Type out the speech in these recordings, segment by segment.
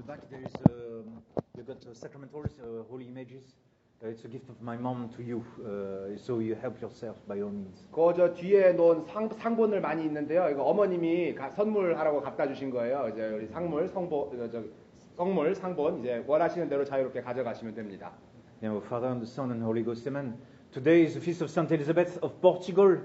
back there is you got sacramentals, holy images. It's a gift of my mom to you, so you help yourself by all means. 저 뒤에 놓은 상본을 많이 있는데요. 이거 어머님이 선물하라고 갖다 주신 거예요. 이제 우리 성물 상본 이제 원하시는 대로 자유롭게 가져가시면 됩니다. Yeah, Father and the Son and Holy Ghost, Amen. Today is the feast of Saint Elizabeth of Portugal.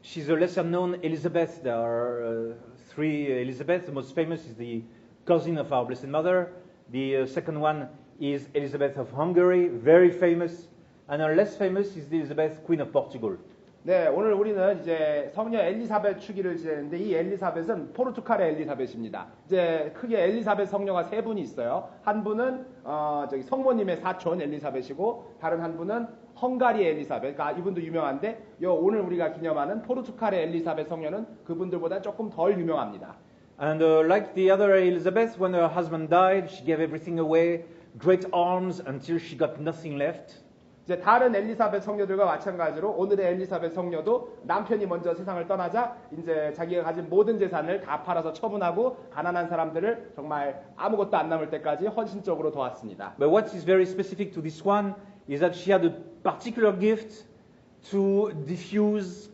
She's a lesser-known Elizabeth. There are three Elizabeths. The most famous is the cousin of our Blessed Mother. The second one is Elizabeth of Hungary, very famous. And our less famous is the Elizabeth, Queen of Portugal. 네, 오늘 우리는 이제 성녀 엘리사벳 축일을 지내는데 이 엘리사벳은 포르투갈의 엘리사벳입니다. 이제 크게 엘리사벳 성녀가 세 분이 있어요. 한 분은 성모님의 사촌 엘리사벳이고 다른 한 분은 헝가리의 엘리사벳. 그러니까 이분도 유명한데 오늘 우리가 기념하는 포르투갈의 엘리사벳 성녀는 그분들보다 조금 덜 유명합니다. And like the other Elizabeth, when her husband died, she gave everything away, great arms until she got nothing left. 이제 다른 엘리사벳 성녀들과 마찬가지로 오늘의 엘리사벳 성녀도 남편이 먼저 세상을 떠나자 이제 자기가 가진 모든 재산을 다 팔아서 처분하고 가난한 사람들을 정말 아무것도 안 남을 때까지 헌신적으로 도왔습니다. But what is very specific to this one is that she had a particular gift to diffuse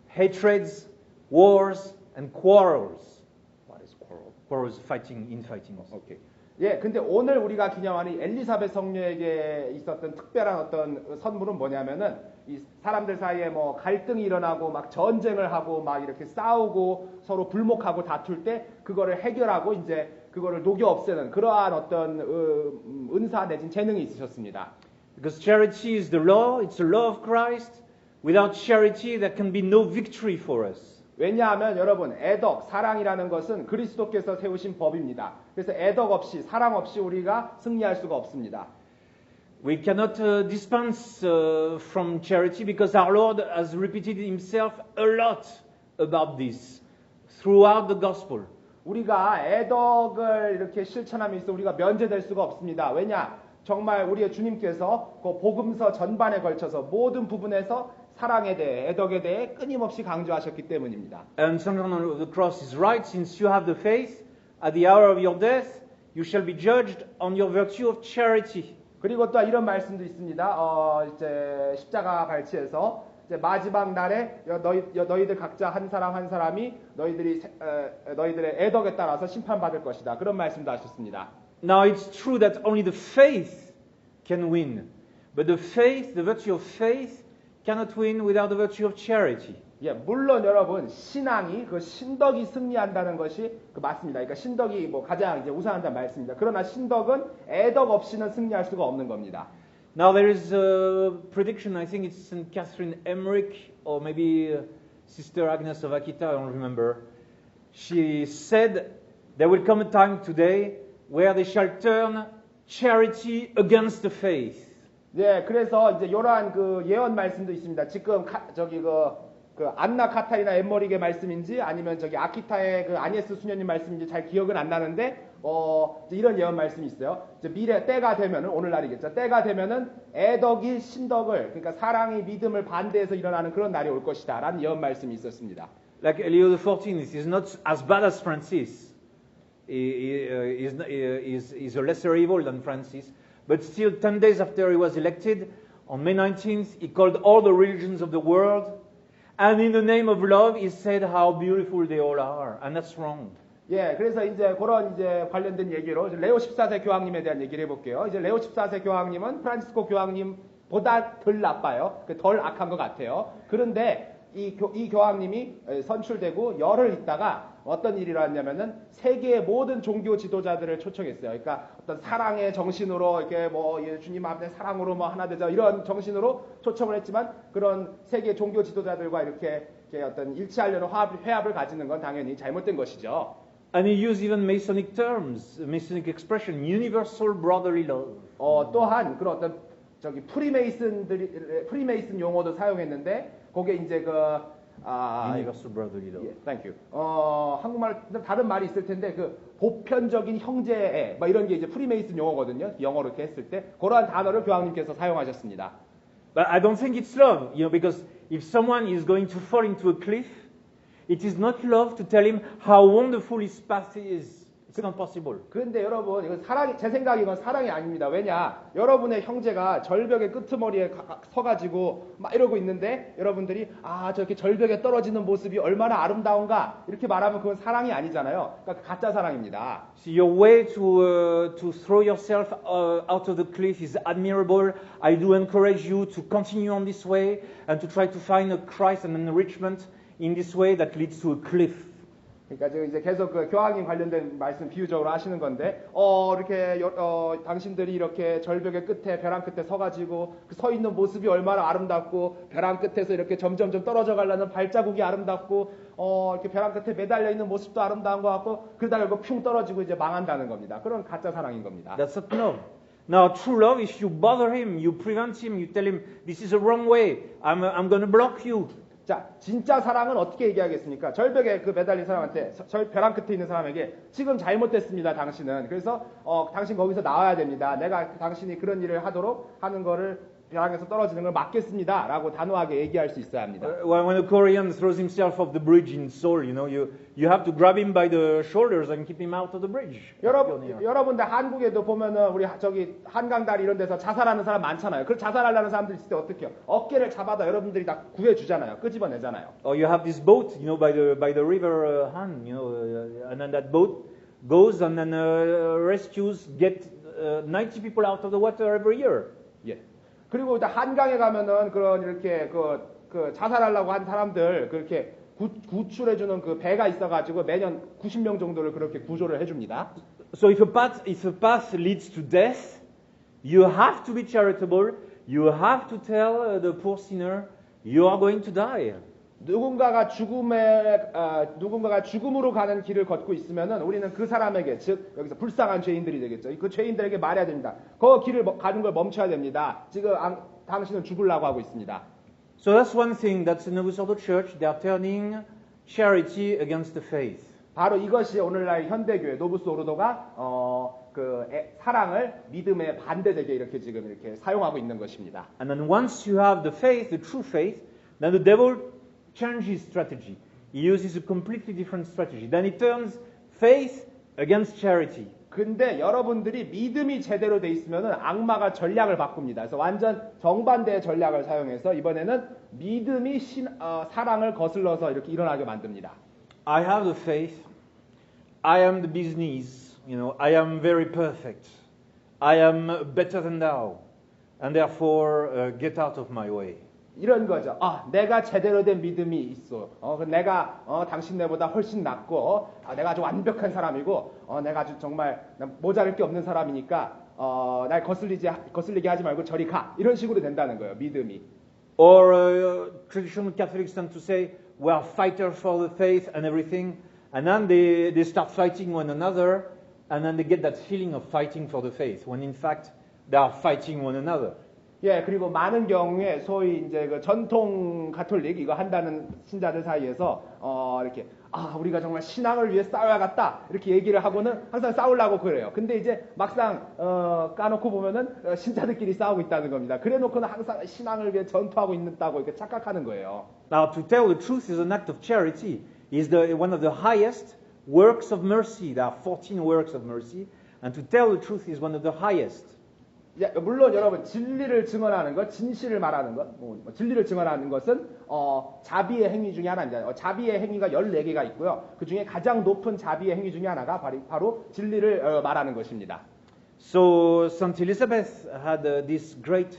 hatreds, wars, and quarrels. What is quarrel? Quarrels, fighting, infighting. Okay. 예, 근데 오늘 우리가 기념하는 엘리사벳 성녀에게 있었던 특별한 어떤 선물은 뭐냐면은 이 사람들 사이에 뭐 갈등이 일어나고 막 전쟁을 하고 막 이렇게 싸우고 서로 불목하고 다툴 때 그거를 해결하고 이제 그거를 녹여 없애는 그러한 어떤 은사 내진 재능이 있으셨습니다. Because charity is the law, it's the law of Christ. Without charity there can be no victory for us. 왜냐하면 여러분 애덕, 사랑이라는 것은 그리스도께서 세우신 법입니다. 그래서 애덕 없이 사랑 없이 우리가 승리할 수가 없습니다. We cannot dispense from charity because our Lord has repeated himself a lot about this throughout the gospel. 우리가 애덕을 이렇게 실천함에 있어 우리가 면제될 수가 없습니다. 왜냐? 정말 우리의 주님께서 그 복음서 전반에 걸쳐서 모든 부분에서 사랑에 대해, 애덕에 대해 끊임없이 강조하셨기 때문입니다. And St. John of the Cross is right. Since you have the faith, at the hour of your death, you shall be judged on your virtue of charity. 그리고 또 이런 말씀도 있습니다. 이제 십자가 발치에서 이제 마지막 날에 너희들 각자 한 사람 한 사람이 너희들의 애덕에 따라서 심판받을 것이다. 그런 말씀도 하셨습니다. Now it's true that only the faith can win, but the faith, the virtue of faith, cannot win without the virtue of charity. 예, 물론 여러분 신앙이 그 신덕이 승리한다는 것이 맞습니다. 그러니까 신덕이 뭐 가장 이제 우선한다는 말씀입니다. 그러나 신덕은 애덕 없이는 승리할 수가 없는 겁니다. Now there is a prediction. I think it's St. Catherine Emmerich or maybe Sister Agnes of Akita. I don't remember. She said there will come a time today where they shall turn charity against the faith. 네, 그래서 이제 이러한 그 예언 말씀도 있습니다. 지금 그 안나 카타리나 엠머릭의 말씀인지 아니면 저기 아키타의 그 아니에스 수녀님 말씀인지 잘 기억은 안 나는데 이제 이런 예언 말씀이 있어요. 이제 미래 때가 되면은 오늘날이겠죠. 때가 되면은 애덕이 신덕을 그러니까 사랑이 믿음을 반대해서 일어나는 그런 날이 올 것이다라는 예언 말씀이 있었습니다. Like Leo XIV is not as bad as Francis. He is a lesser evil than Francis. But still, 10 days after he was elected, on May 19th, he called all the religions of the world, and in the name of love, he said how beautiful they all are, and that's wrong. 예, 그래서 이제 그런 이제 관련된 얘기로 레오 14세 교황님에 대한 얘기를 해볼게요. 이제 레오 14세 교황님은 프란치스코 교황님보다 덜 나빠요. 덜 악한 것 같아요. 그런데 이 교황님이 선출되고 열흘 있다가 어떤 일이 일어났냐면은 세계의 모든 종교 지도자들을 초청했어요. 그러니까 어떤 사랑의 정신으로 이렇게 뭐 주님 앞에 사랑으로 뭐 하나 되자 이런 정신으로 초청을 했지만 그런 세계 종교 지도자들과 이렇게 어떤 일치하려는 회합을 가지는 건 당연히 잘못된 것이죠. And he used even Masonic terms, Masonic expression, universal brotherly love. 또한 그런 어떤 저기 프리메이슨 용어도 사용했는데 그게 이제 Universal brotherly love. 예, thank you. 한국말 다른 말이 있을 텐데 그 보편적인 형제애 뭐 이런 게 이제 프리메이슨 용어거든요. 영어로 이렇게 했을 때 그러한 단어를 교황님께서 사용하셨습니다. But I don't think it's love, because if someone is going to fall into a cliff, it is not love to tell him how wonderful his path is. It's not possible. 그런데 여러분, 이건 사랑이, 제 생각에 이건 사랑이 아닙니다. 왜냐? 여러분의 형제가 절벽의 끄트머리에 서가지고 막 이러고 있는데 여러분들이 저렇게 절벽에 떨어지는 모습이 얼마나 아름다운가 이렇게 말하면 그건 사랑이 아니잖아요. 그러니까 가짜 사랑입니다. See, your way to throw yourself out of the cliff is admirable. I do encourage you to continue on this way and to try to find a Christ and an enrichment in this way that leads to a cliff. 그러니까 지금 이제 계속 그 교황님 관련된 말씀 비유적으로 하시는 건데, 이렇게 당신들이 이렇게 절벽의 끝에 벼랑 끝에 서가지고 그 서 있는 모습이 얼마나 아름답고 벼랑 끝에서 이렇게 점점점 떨어져 가려는 발자국이 아름답고 이렇게 벼랑 끝에 매달려 있는 모습도 아름다운 것 같고 그러다가 결국 쿵 떨어지고 이제 망한다는 겁니다. 그런 가짜 사랑인 겁니다. That's not love. Now, true love, if you bother him, you prevent him, you tell him this is the wrong way. I'm going to block you. 자, 진짜 사랑은 어떻게 얘기하겠습니까? 절벽에 그 매달린 사람한테, 벼랑 끝에 있는 사람에게 지금 잘못됐습니다, 당신은. 그래서 당신 거기서 나와야 됩니다. 내가 당신이 그런 일을 하도록 하는 거를 벼랑에서 떨어지는 걸 막겠습니다. 라고 단호하게 얘기할 수 있어야 합니다. When a Korean throws himself off the bridge in Seoul, you have to grab him by the shoulders and keep him out of the bridge. 여러분들 한국에도 보면은 우리 저기 한강다리 이런 데서 자살하는 사람 많잖아요. 그 자살하려는 사람들 있을 때 어떻게 해요? 어깨를 잡아다 여러분들이 다 구해주잖아요. 끄집어내잖아요. Or you have this boat, by the river Han, and then that boat goes and then rescues, get 90 people out of the water every year. 예. 그리고 한강에 가면은 그런 이렇게 그 자살하려고 한 사람들 그렇게 구출해주는 그 배가 있어가지고 매년 90명 정도를 그렇게 구조를 해줍니다. So if a path leads to death, you have to be charitable. You have to tell the poor sinner, you are going to die. 누군가가 죽음으로 가는 길을 걷고 있으면은 우리는 그 사람에게, 즉 여기서 불쌍한 죄인들이 되겠죠. 그 죄인들에게 말해야 됩니다. 그 길을 가는 걸 멈춰야 됩니다. 지금 당신은 죽으려고 하고 있습니다. So that's one thing. That's the Novus Ordo Church. They are turning charity against the faith. 바로 이것이 오늘날 현대교회 노부스 오르도가 사랑을 믿음에 반대되게 이렇게 지금 이렇게 사용하고 있는 것입니다. And then once you have the faith, the true faith, then the devil changes strategy. He uses a completely different strategy. Then he turns faith against charity. 근데 여러분들이 믿음이 제대로 돼 있으면은 악마가 전략을 바꿉니다. 그래서 완전 정반대의 전략을 사용해서 이번에는 믿음이 사랑을 거슬러서 이렇게 일어나게 만듭니다. I have the faith. I am the business. I am very perfect. I am better than thou. And therefore, get out of my way. 이런 거죠. 내가 제대로 된 믿음이 있어. 내가 당신네보다 훨씬 낫고, 내가 아주 완벽한 사람이고, 내가 아주 정말 모자랄 게 없는 사람이니까, 날 거슬리게 하지 말고 저리 가. 이런 식으로 된다는 거예요. 믿음이. Or traditional Catholics tend to say, we are fighters for the faith and everything, and then they start fighting one another, and then they get that feeling of fighting for the faith, when in fact they are fighting one another. 예, 그리고 많은 경우에 소위 이제 그 전통 가톨릭 이거 한다는 신자들 사이에서 이렇게 우리가 정말 신앙을 위해 싸워야겠다 이렇게 얘기를 하고는 항상 싸우려고 그래요. 근데 이제 막상 까놓고 보면은 신자들끼리 싸우고 있다는 겁니다. 그래놓고는 항상 신앙을 위해 전투하고 있다고 이렇게 착각하는 거예요. Now, to tell the truth is an act of charity. Is one of the highest works of mercy. There are 14 works of mercy, and to tell the truth is one of the highest. 물론 여러분 진리를 증언하는 것, 진실을 말하는 것, 진리를 증언하는 것은 자비의 행위 중에 하나입니다. 자비의 행위가 14개가 있고요. 그 중에 가장 높은 자비의 행위 중에 하나가 바로 진리를 말하는 것입니다. So Saint Elizabeth had this great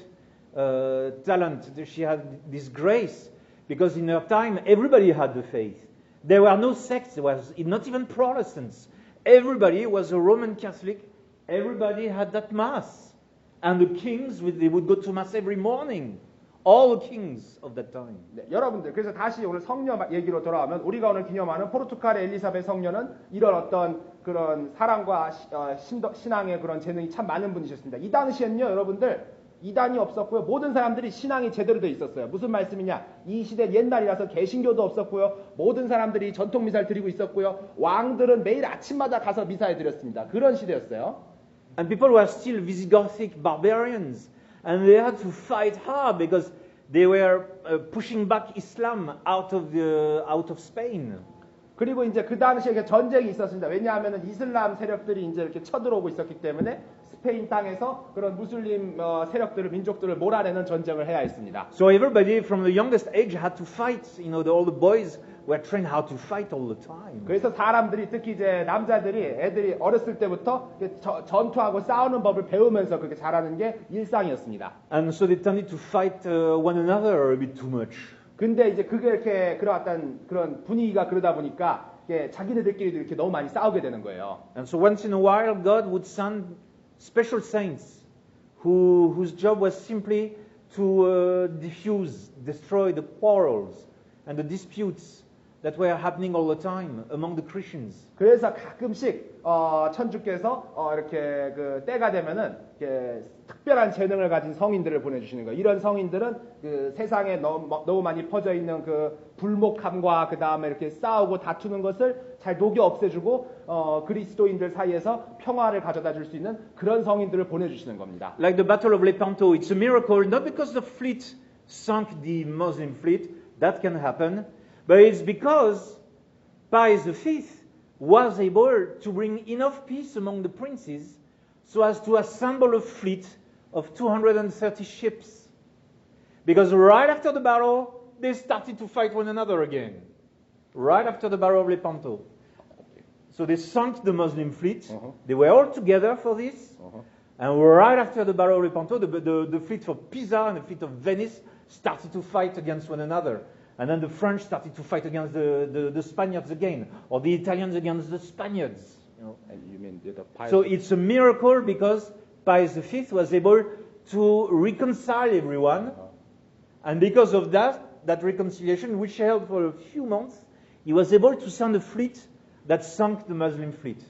talent. She had this grace because in her time everybody had the faith. There were no sects. There was not even Protestants. Everybody was a Roman Catholic. Everybody had that mass. And the kings, they would go to mass every morning. All the kings of that time. 네, 여러분들, 그래서 다시 오늘 성녀 얘기로 돌아오면 우리가 오늘 기념하는 포르투갈의 엘리사벳 성녀는 이런 어떤 그런 사랑과 신앙의 그런 재능이 참 많은 분이셨습니다. 이 당시엔요, 여러분들, 이단이 없었고요. 모든 사람들이 신앙이 제대로 돼 있었어요. 무슨 말씀이냐? 이 시대 옛날이라서 개신교도 없었고요. 모든 사람들이 전통 미사를 드리고 있었고요. 왕들은 매일 아침마다 가서 미사에 드렸습니다. 그런 시대였어요. And people were still Visigothic barbarians, and they had to fight hard because they were pushing back Islam out of Spain. 그리고 이제 그 당시에 이렇게 전쟁이 있었습니다. 왜냐하면 이슬람 세력들이 이제 이렇게 쳐들어오고 있었기 때문에 스페인 땅에서 그런 무슬림 세력들을 민족들을 몰아내는 전쟁을 해야 했습니다. So everybody from the youngest age had to fight. You know, all the boys were trained how to fight all the time. 그래서 사람들이 특히 이제 남자들이 애들이 어렸을 때부터 전투하고 싸우는 법을 배우면서 그렇게 자라는 게 일상이었습니다. And so they tended to fight one another a bit too much. 근데 이제 그게 이렇게 그런 분위기가 그러다 보니까 자기네들끼리도 이렇게 너무 많이 싸우게 되는 거예요. And so once in a while, God would send special saints whose job was simply to diffuse, destroy the quarrels and the disputes that were happening all the time among the Christians. 그래서 가끔씩 천주께서 이렇게 그 때가 되면은 이렇게 특별한 재능을 가진 성인들을 보내주시는 거예요. 이런 성인들은 그 세상에 너무 많이 퍼져 있는 그 불목함과 그 다음에 이렇게 싸우고 다투는 것을 잘 녹여 없애주고 그리스도인들 사이에서 평화를 가져다 줄 수 있는 그런 성인들을 보내주시는 겁니다. Like the Battle of Lepanto, it's a miracle not because the fleet sunk the Muslim fleet, that can happen, but it's because Pius V was able to bring enough peace among the princes so as to assemble a fleet of 230 ships. Because right after the battle, they started to fight one another again. Right after the Battle of Lepanto. So they sunk the Muslim fleet. They were all together for this. And right after the Battle of Lepanto, the fleet of Pisa and the fleet of Venice started to fight against one another. And then the French started to fight against the Spaniards again, or the Italians against the Spaniards. You know. And you mean the Pius So it's a miracle because Pius V was able to reconcile everyone. And because of that reconciliation, which held for a few months, he was able to send a fleet that sunk the Muslim fleet.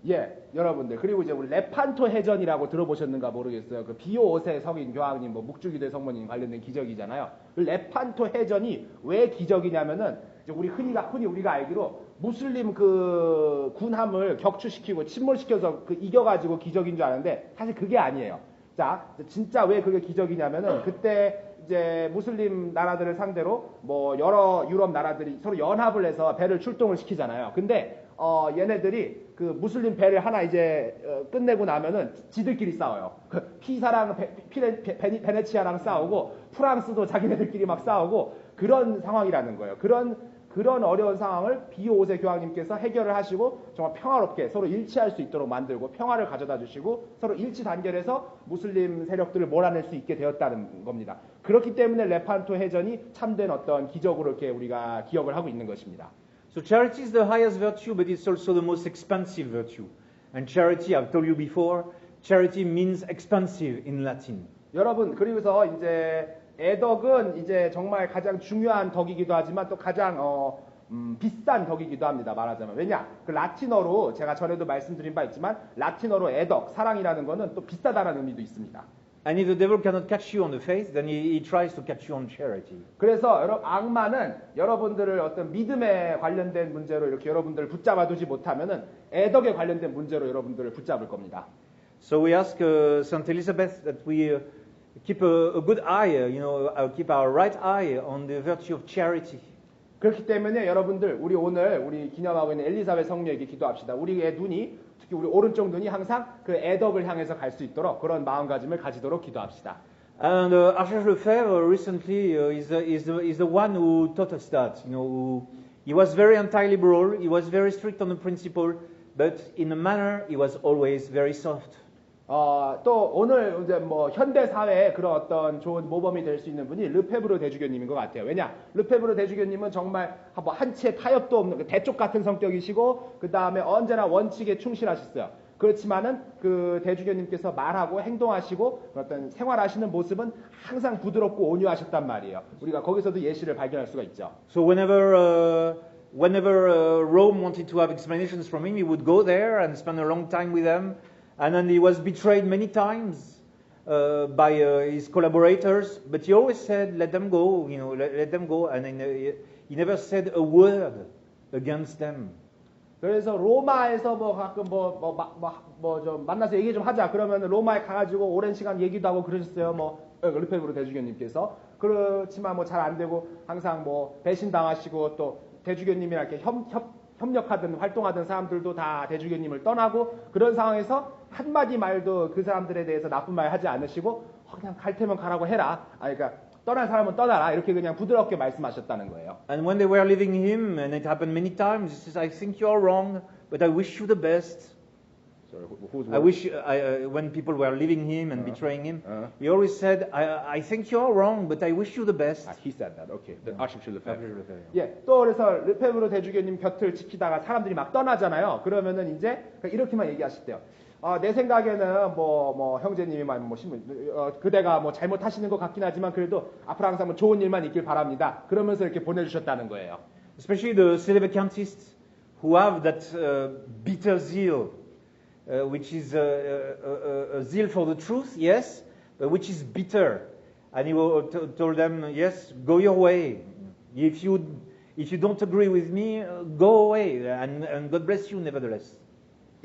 예, 여러분들. 그리고 이제 우리 레판토 해전이라고 들어보셨는가 모르겠어요. 그 비오 5세 성인 교황님, 묵주기대 성모님 관련된 기적이잖아요. 그 레판토 해전이 왜 기적이냐면은 이제 흔히 우리가 알기로 무슬림 그 군함을 격추시키고 침몰시켜서 이겨가지고 기적인 줄 아는데 사실 그게 아니에요. 자, 진짜 왜 그게 기적이냐면은 그때 이제 무슬림 나라들을 상대로 뭐 여러 유럽 나라들이 서로 연합을 해서 배를 출동을 시키잖아요. 근데 얘네들이 그 무슬림 배를 하나 이제 끝내고 나면은 지들끼리 싸워요. 그 피사랑 베네치아랑 싸우고 프랑스도 자기네들끼리 막 싸우고 그런 상황이라는 거예요. 그런 어려운 상황을 비오 5세 교황님께서 해결을 하시고 정말 평화롭게 서로 일치할 수 있도록 만들고 평화를 가져다 주시고 서로 일치 단결해서 무슬림 세력들을 몰아낼 수 있게 되었다는 겁니다. 그렇기 때문에 레판토 해전이 참된 어떤 기적으로 이렇게 우리가 기억을 하고 있는 것입니다. So charity is the highest virtue, but it's also the most expansive virtue. And charity, I've told you before, charity means expansive in Latin. 여러분, 그리고서 이제 애덕은 이제 정말 가장 중요한 덕이기도 하지만 또 가장 비싼 덕이기도 합니다. 말하자면. 왜냐? 그 라틴어로 제가 전에도 말씀드린 바 있지만 라틴어로 애덕, 사랑이라는 거는 또 비싸다라는 의미도 있습니다. And if the devil cannot catch you on the faith, then he tries to catch you on charity. 그래서 악마는 여러분들을 어떤 믿음에 관련된 문제로 이렇게 여러분들을 붙잡아두지 못하면은 애덕에 관련된 문제로 여러분들을 붙잡을 겁니다. So we ask Saint Elizabeth that we keep a good eye, keep our right eye on the virtue of charity. 그렇기 때문에 여러분들 우리 기념하고 있는 엘리사벳 성녀에게 기도합시다. 우리의 눈이 특히 우리 오른쪽 눈이 항상 그 애덕을 향해서 갈 수 있도록 그런 마음가짐을 가지도록 기도합시다. And Archangel Lefebvre recently is the one who taught us that. He was very anti-liberal, he was very strict on the principle, but in a manner he was always very soft. 또 오늘 이제 뭐 현대 사회에 그런 어떤 좋은 모범이 될 수 있는 분이 르페브르 대주교님인 것 같아요. 왜냐? 르페브르 대주교님은 정말 뭐 한치의 타협도 없는 대쪽 같은 성격이시고 그 다음에 언제나 원칙에 충실하셨어요. 그렇지만은 그 대주교님께서 말하고 행동하시고 어떤 생활하시는 모습은 항상 부드럽고 온유하셨단 말이에요. 우리가 거기서도 예시를 발견할 수가 있죠. So whenever Rome wanted to have explanations from him, he would go there and spend a long time with them. And then he was betrayed many times by his collaborators, but he always said, "Let them go, let them go," and he never said a word against them. 그래서 로마에서 뭐 가끔 좀 만나서 얘기 좀 하자. 그러면 로마에 가가지고 오랜 시간 얘기도 하고 그러셨어요. 르페브르 대주교님께서. 그렇지만 뭐 잘 안 되고 항상 뭐 배신당하시고 또 대주교님이랑 이렇게 협력하든 활동하던 사람들도 다 대주교님을 떠나고 그런 상황에서 한마디 말도 그 사람들에 대해서 나쁜 말 하지 않으시고 그냥 갈 테면 가라고 해라. 그러니까 떠난 사람은 떠나라. 이렇게 그냥 부드럽게 말씀하셨다는 거예요. And when they were leaving him, and it happened many times, he says, I think you are wrong, but I wish you the best. Sorry, who's I wish, when people were leaving him and betraying him, he always said, I think you are wrong, but I wish you the best. He said that. Okay. The Archbishop Lefebvre. Yeah. 예, 또 그래서 르페브르 대주교님 곁을 지키다가 사람들이 막 떠나잖아요. 그러면은 이제 이렇게만 얘기하시대요. 내 생각에는 뭐 형제님이만 뭐 신문 그대가 뭐 잘못하시는 것 같긴 하지만 그래도 앞으로 항상 뭐 좋은 일만 있길 바랍니다. 그러면서 이렇게 보내주셨다는 거예요. Especially the Celebacantists who have that bitter zeal, which is a zeal for the truth, yes, but which is bitter. And he told them, yes, go your way. If you don't agree with me, go away, and God bless you nevertheless.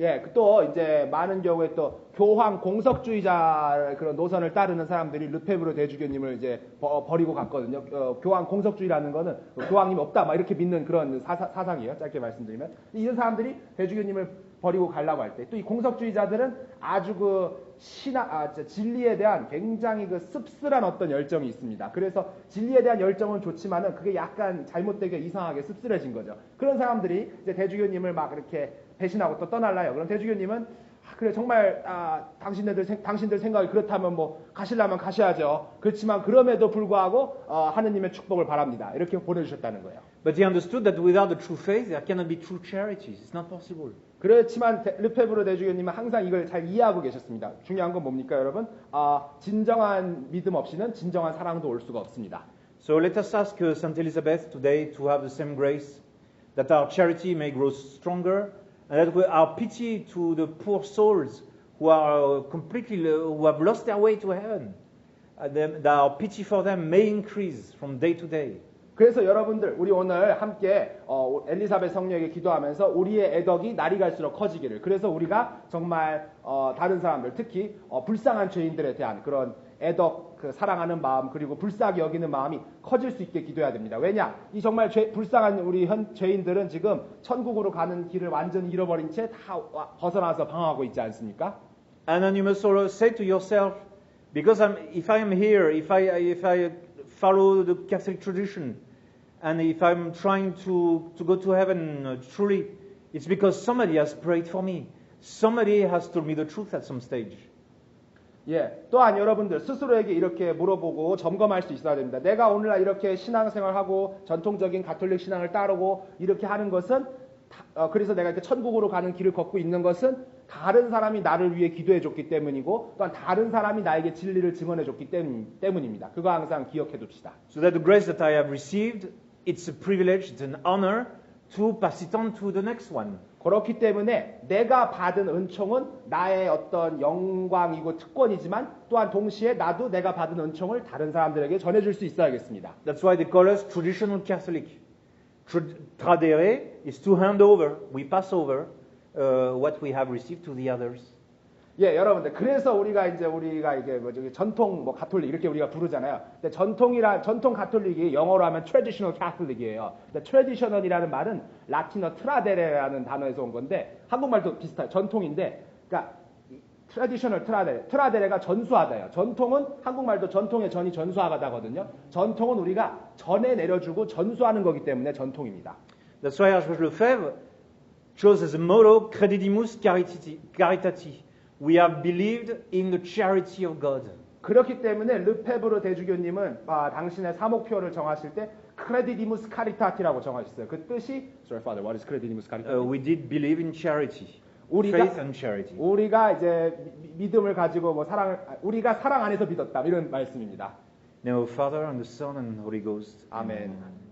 예, 또 이제 많은 경우에 또 교황 공석주의자 그런 노선을 따르는 사람들이 르페브르 대주교님을 이제 버리고 갔거든요. 교황 공석주의라는 거는 교황님이 없다 막 이렇게 믿는 그런 사상이에요. 짧게 말씀드리면 이런 사람들이 대주교님을 버리고 가려고 할 때 또 이 공석주의자들은 아주 그 진리에 대한 굉장히 그 씁쓸한 어떤 열정이 있습니다. 그래서 진리에 대한 열정은 좋지만은 그게 약간 잘못되게 이상하게 씁쓸해진 거죠. 그런 사람들이 이제 대주교님을 막 이렇게 배신하고 또 떠날라요. 그럼 대주교님은 그래 정말 당신들 생각이 그렇다면 뭐 가시려면 가셔야죠. 그렇지만 그럼에도 불구하고 하느님의 축복을 바랍니다. 이렇게 보내주셨다는 거예요. But he understood that without a true faith, there cannot be true charities. It's not possible. 그렇지만 르페브르 대주교님은 항상 이걸 잘 이해하고 계셨습니다. 중요한 건 뭡니까, 여러분? 진정한 믿음 없이는 진정한 사랑도 올 수가 없습니다. So let us ask Saint Elizabeth today to have the same grace, that our charity may grow stronger, and that our pity to the poor souls who are who have lost their way to heaven, that our pity for them may increase from day to day. 그래서 여러분들 우리 오늘 함께 엘리사벳 성녀에게 기도하면서 우리의 애덕이 날이 갈수록 커지기를 그래서 우리가 정말 다른 사람들 특히 불쌍한 죄인들에 대한 그런 애덕 사랑하는 마음 그리고 불쌍히 여기는 마음이 커질 수 있게 기도해야 됩니다. 왜냐? 이 정말 불쌍한 우리 죄인들은 지금 천국으로 가는 길을 완전히 잃어버린 채 다 벗어나서 방황하고 있지 않습니까? And then you must also say to yourself, because if I am here, if I follow the Catholic tradition, and if I'm trying to go to heaven truly, it's because somebody has prayed for me. Somebody has told me the truth at some stage. 예, 또한 여러분들 스스로에게 이렇게 물어보고 점검할 수 있어야 됩니다. 내가 오늘날 이렇게 신앙생활하고 전통적인 가톨릭 신앙을 따르고 이렇게 하는 것은 그래서 내가 이렇게 천국으로 가는 길을 걷고 있는 것은 다른 사람이 나를 위해 기도해 줬기 때문이고 또한 다른 사람이 나에게 진리를 증언해 줬기 때문입니다. 그거 항상 기억해 둡시다. So that the grace that I have received, it's a privilege, it's an honor to pass it on to the next one. 그렇기 때문에 내가 받은 은총은 나의 어떤 영광이고 특권이지만 또한 동시에 나도 내가 받은 은총을 다른 사람들에게 전해줄 수 있어야겠습니다. That's why they call us traditional Catholic. Tradere is to hand over, we pass over what we have received to the others. 예, 여러분들 그래서 우리가 이게 전통 뭐 가톨릭 이렇게 우리가 부르잖아요. 근데 전통 가톨릭이 영어로 하면 traditional Catholic이에요. 근데 traditional이라는 말은 라틴어 트라데레라는 단어에서 온 건데 한국말도 비슷해요. 전통인데, 그러니까 traditional 트라데레가 전수하다예요. 전통은 한국말도 전통의 전이 전수하다거든요. 전통은 우리가 전해 내려주고 전수하는 거기 때문에 전통입니다. That's why Archbishop Lefebvre chose as a motto Credidimus Caritati. We have believed in the charity of God. 그렇기 때문에 르페브르 대주교님은 당신의 사목표를 정하실 때 Credidimus Caritati라고 정하셨어요. 그 뜻이 Sorry, Father, what is Credidimus Caritati? We did believe in charity, faith and charity. 우리가 이제 믿음을 가지고 우리가 사랑 안에서 믿었다 이런 말씀입니다. Now, Father and the Son and the Holy Ghost. 아멘.